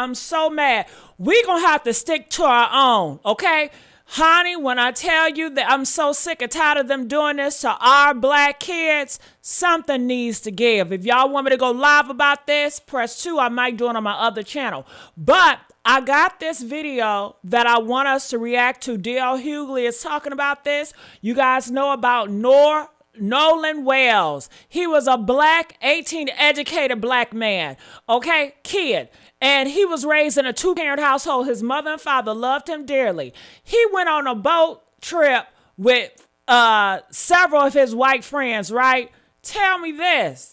I'm so mad. We gonna have to stick to our own, okay? Honey, when I tell you that I'm so sick and tired of them doing this to our black kids, something needs to give. If y'all want me to go live about this, press 2. I might do it on my other channel. But I got this video that I want us to react to. D.L. Hughley is talking about this. You guys know about Nolan Wells. He was a black, 18 educated black man, okay, kid. And he was raised in a 2-parent household. His mother and father loved him dearly. He went on a boat trip with several of his white friends, right? Tell me this.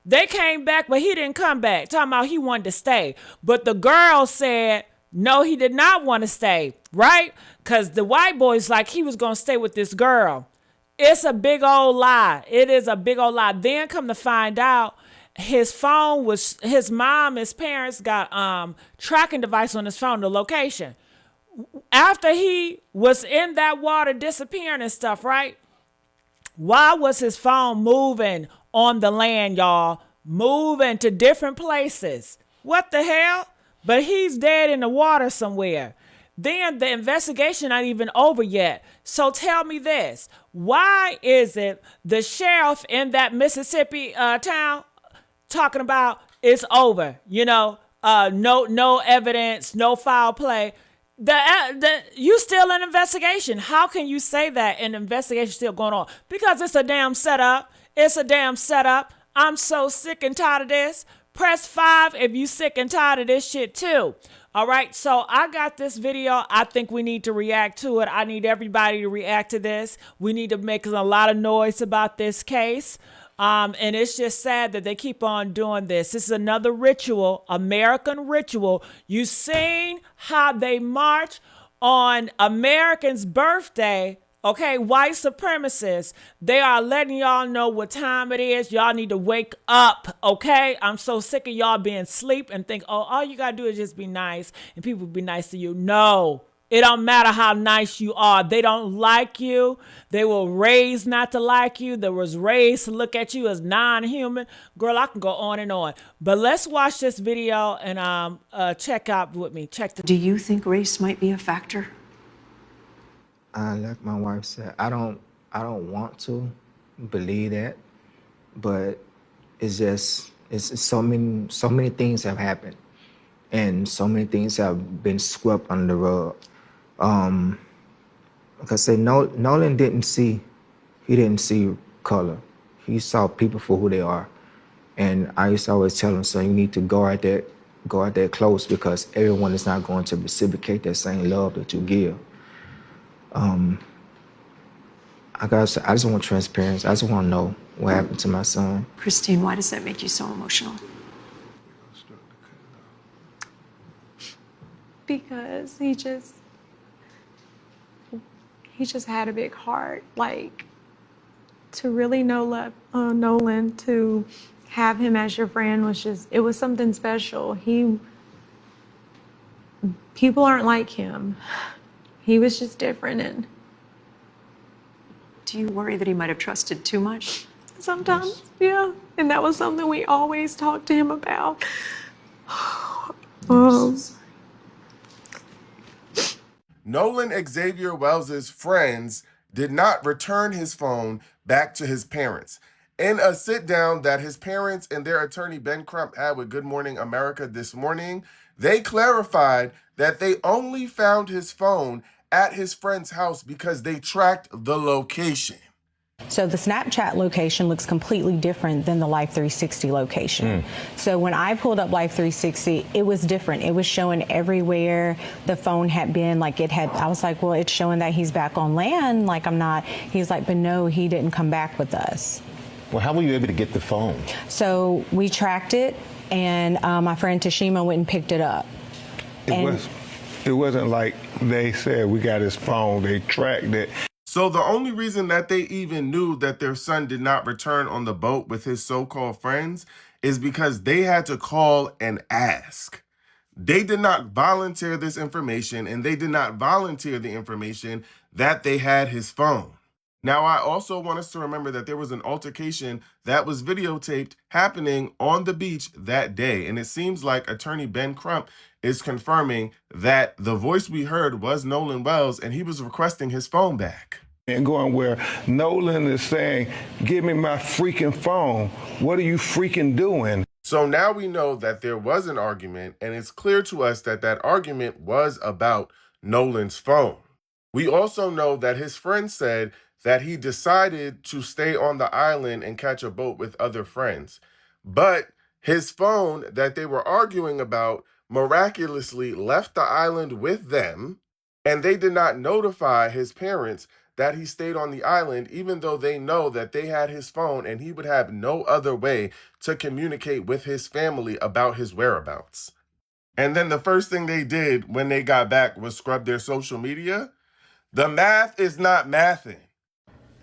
They came back, but he didn't come back. Talking about he wanted to stay. But the girl said, no, he did not want to stay, right? Because the white boy's like he was going to stay with this girl. It's a big old lie. It is a big old lie. Then come to find out, his phone was, his parents got tracking device on his phone, the location. After he was in that water disappearing and stuff, right? Why was his phone moving on the land, y'all? Moving to different places. What the hell? But he's dead in the water somewhere. Then the investigation not even over yet. So tell me this. Why is it the sheriff in that Mississippi town talking about it's over, no evidence, no foul play? You still in investigation. How can you say that and investigation still going on? Because it's a damn setup. I'm so sick and tired of this. Press 5 if you sick and tired of this shit too. All right, so I got this video. I think we need to react to it. I need everybody to react to this. We need to make a lot of noise about this case. And it's just sad that they keep on doing this. This is another ritual, American ritual. You seen how they march on Americans' birthday, okay? White supremacists. They are letting y'all know what time it is. Y'all need to wake up, okay? I'm so sick of y'all being asleep and think, oh, all you got to do is just be nice and people will be nice to you. No. It don't matter how nice you are. They don't like you. They were raised not to like you. They was raised to look at you as non-human. Girl, I can go on and on. But let's watch this video and check out with me. Do you think race might be a factor? Like my wife said, I don't want to believe that, but it's so many things have happened, and so many things have been swept under the rug. Like I said, Nolan didn't see color. He saw people for who they are. And I used to always tell him, son, you need to go out there close, because everyone is not going to reciprocate that same love that you give. I just want transparency. I just want to know what happened to my son. Christine, why does that make you so emotional? Because he just had a big heart. Like, to really know Nolan, to have him as your friend it was something special. People aren't like him. He was just different. And do you worry that he might have trusted too much? sometimes, yeah. And that was something we always talked to him about. Nolan Xavier Wells's friends did not return his phone back to his parents. In a sit-down that his parents and their attorney Ben Crump had with Good Morning America this morning, they clarified that they only found his phone at his friend's house because they tracked the location. So the Snapchat location looks completely different than the Life 360 location. So when I pulled up Life 360, it was different. It was showing everywhere the phone had been. I was like, well, it's showing that he's back on land. Like, I'm not. He's like, but no, he didn't come back with us. Well, how were you able to get the phone? So we tracked it, and my friend Tashima went and picked it up. It wasn't like they said we got his phone. They tracked it. So the only reason that they even knew that their son did not return on the boat with his so-called friends is because they had to call and ask. They did not volunteer this information, and they did not volunteer the information that they had his phone. Now, I also want us to remember that there was an altercation that was videotaped happening on the beach that day. And it seems like attorney Ben Crump is confirming that the voice we heard was Nolan Wells and he was requesting his phone back. And going where Nolan is saying, give me my freaking phone. What are you freaking doing? So now we know that there was an argument, and it's clear to us that that argument was about Nolan's phone. We also know that his friend said that he decided to stay on the island and catch a boat with other friends. But his phone that they were arguing about miraculously left the island with them, and they did not notify his parents that he stayed on the island, even though they know that they had his phone and he would have no other way to communicate with his family about his whereabouts. And then the first thing they did when they got back was scrub their social media. The math is not mathing.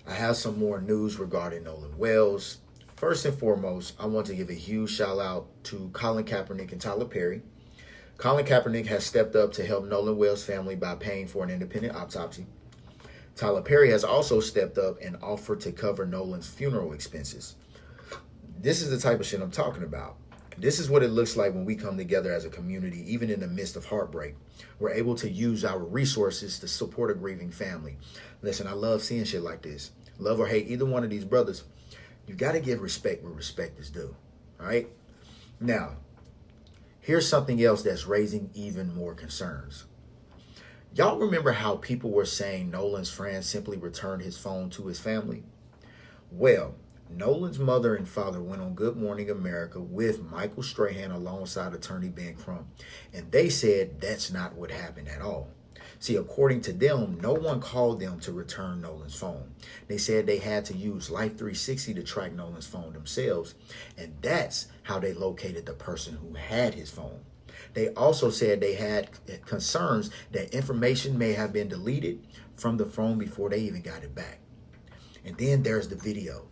I have some more news regarding Nolan Wells. First and foremost, I want to give a huge shout out to Colin Kaepernick and Tyler Perry. Colin Kaepernick has stepped up to help Nolan Wells' family by paying for an independent autopsy. Tyler Perry has also stepped up and offered to cover Nolan's funeral expenses. This is the type of shit I'm talking about. This is what it looks like when we come together as a community, even in the midst of heartbreak. We're able to use our resources to support a grieving family. Listen, I love seeing shit like this. Love or hate either one of these brothers, you got to give respect where respect is due. All right? Now, here's something else that's raising even more concerns. Y'all remember how people were saying Nolan's friend simply returned his phone to his family? Well, Nolan's mother and father went on Good Morning America with Michael Strahan alongside attorney Ben Crump, and they said that's not what happened at all. See, according to them, no one called them to return Nolan's phone. They said they had to use Life 360 to track Nolan's phone themselves, and that's how they located the person who had his phone. They also said they had concerns that information may have been deleted from the phone before they even got it back. And then there's the video.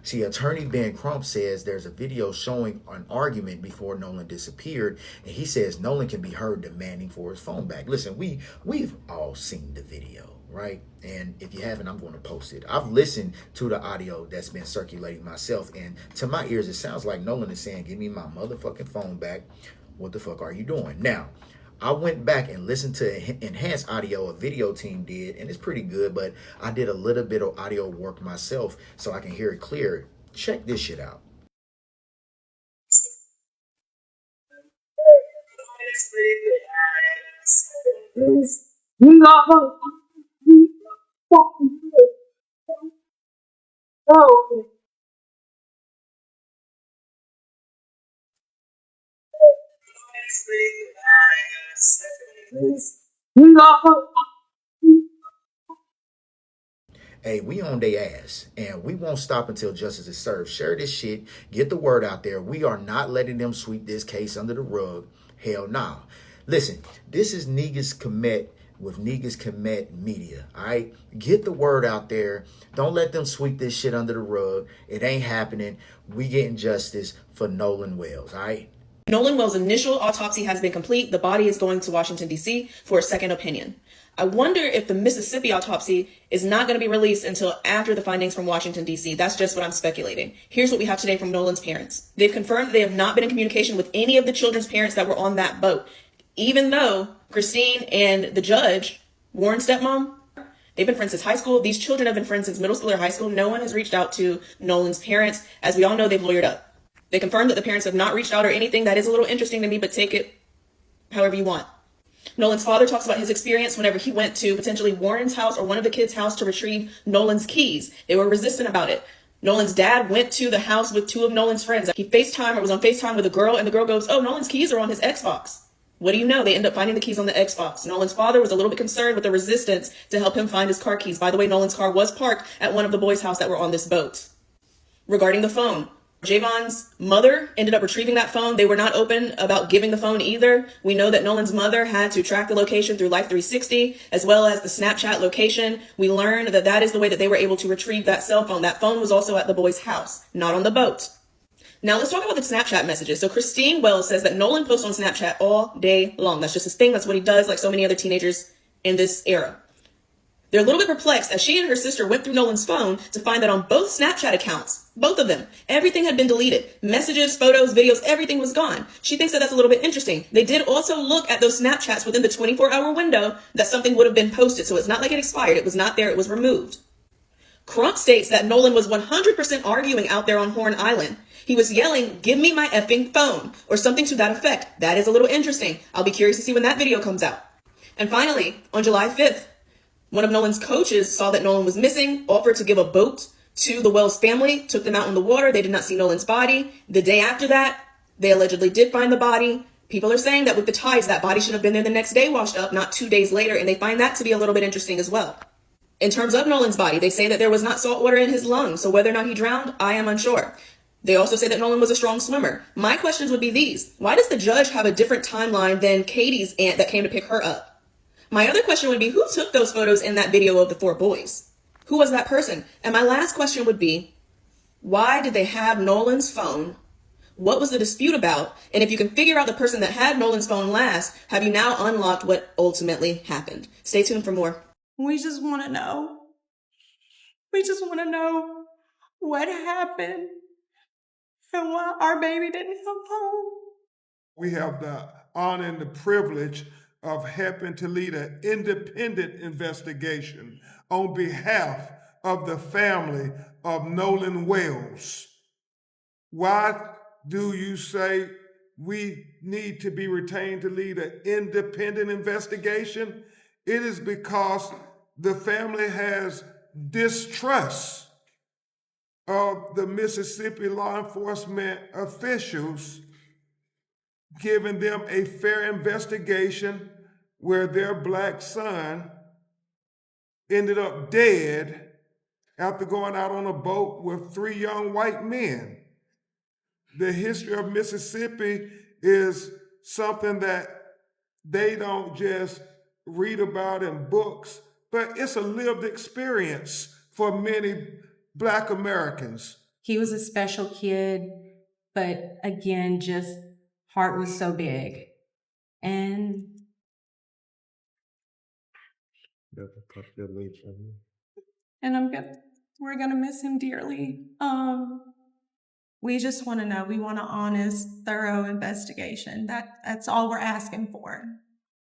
See, attorney Ben Crump says there's a video showing an argument before Nolan disappeared, and he says Nolan can be heard demanding for his phone back. Listen, we've all seen the video, right? And if you haven't, I'm going to post it. I've listened to the audio that's been circulating myself, and to my ears, it sounds like Nolan is saying, give me my motherfucking phone back. What the fuck are you doing? Now, I went back and listened to enhanced audio a video team did, and it's pretty good, but I did a little bit of audio work myself so I can hear it clear. Check this shit out. Hey, we on their ass, and we won't stop until justice is served. Share this shit. Get the word out there. We are not letting them sweep this case under the rug. Hell no. Listen, this is Negus Komet with Negus Komet Media, all right? Get the word out there. Don't let them sweep this shit under the rug. It ain't happening. We getting justice for Nolan Wells, all right? Nolan Wells' initial autopsy has been complete. The body is going to Washington, D.C. for a second opinion. I wonder if the Mississippi autopsy is not going to be released until after the findings from Washington, D.C. That's just what I'm speculating. Here's what we have today from Nolan's parents. They've confirmed that they have not been in communication with any of the children's parents that were on that boat, even though Christine and the judge, Warren's stepmom, they've been friends since high school. These children have been friends since middle school or high school. No one has reached out to Nolan's parents. As we all know, they've lawyered up. They confirmed that the parents have not reached out or anything. That is a little interesting to me, but take it however you want. Nolan's father talks about his experience whenever he went to potentially Warren's house or one of the kids' house to retrieve Nolan's keys. They were resistant about it. Nolan's dad went to the house with two of Nolan's friends. He FaceTime or was on FaceTime with a girl, and the girl goes, oh, Nolan's keys are on his Xbox. What do you know? They end up finding the keys on the Xbox. Nolan's father was a little bit concerned with the resistance to help him find his car keys. By the way, Nolan's car was parked at one of the boys' house that were on this boat. Regarding the phone, Javon's mother ended up retrieving that phone. They were not open about giving the phone either. We know that Nolan's mother had to track the location through Life 360, as well as the Snapchat location. We learned that that is the way that they were able to retrieve that cell phone. That phone was also at the boy's house, not on the boat. Now let's talk about the Snapchat messages. So Christine Wells says that Nolan posts on Snapchat all day long. That's just his thing. That's what he does, like so many other teenagers in this era. They're a little bit perplexed as she and her sister went through Nolan's phone to find that on both Snapchat accounts, both of them, everything had been deleted. Messages, photos, videos, everything was gone. She thinks that that's a little bit interesting. They did also look at those Snapchats within the 24-hour window that something would have been posted. So it's not like it expired. It was not there. It was removed. Crump states that Nolan was 100% arguing out there on Horn Island. He was yelling, "Give me my effing phone," or something to that effect. That is a little interesting. I'll be curious to see when that video comes out. And finally, on July 5th, one of Nolan's coaches saw that Nolan was missing, offered to give a boat to the Wells family, took them out in the water. They did not see Nolan's body. The day after that, they allegedly did find the body. People are saying that with the tides, that body should have been there the next day washed up, not 2 days later, and they find that to be a little bit interesting as well. In terms of Nolan's body, they say that there was not salt water in his lungs, so whether or not he drowned, I am unsure. They also say that Nolan was a strong swimmer. My questions would be these. Why does the judge have a different timeline than Katie's aunt that came to pick her up? My other question would be, who took those photos in that video of the 4 boys? Who was that person? And my last question would be, why did they have Nolan's phone? What was the dispute about? And if you can figure out the person that had Nolan's phone last, have you now unlocked what ultimately happened? Stay tuned for more. We just want to know. We just want to know what happened and why our baby didn't come home. We have the honor and the privilege of helping to lead an independent investigation on behalf of the family of Nolan Wells. Why do you say we need to be retained to lead an independent investigation? It is because the family has distrust of the Mississippi law enforcement officials giving them a fair investigation where their black son ended up dead after going out on a boat with 3 young white men. The history of Mississippi is something that they don't just read about in books, but it's a lived experience for many Black Americans. He was a special kid, but again, just heart was so big. And we're gonna miss him dearly. We just want to know. We want an honest, thorough investigation. That's all we're asking for.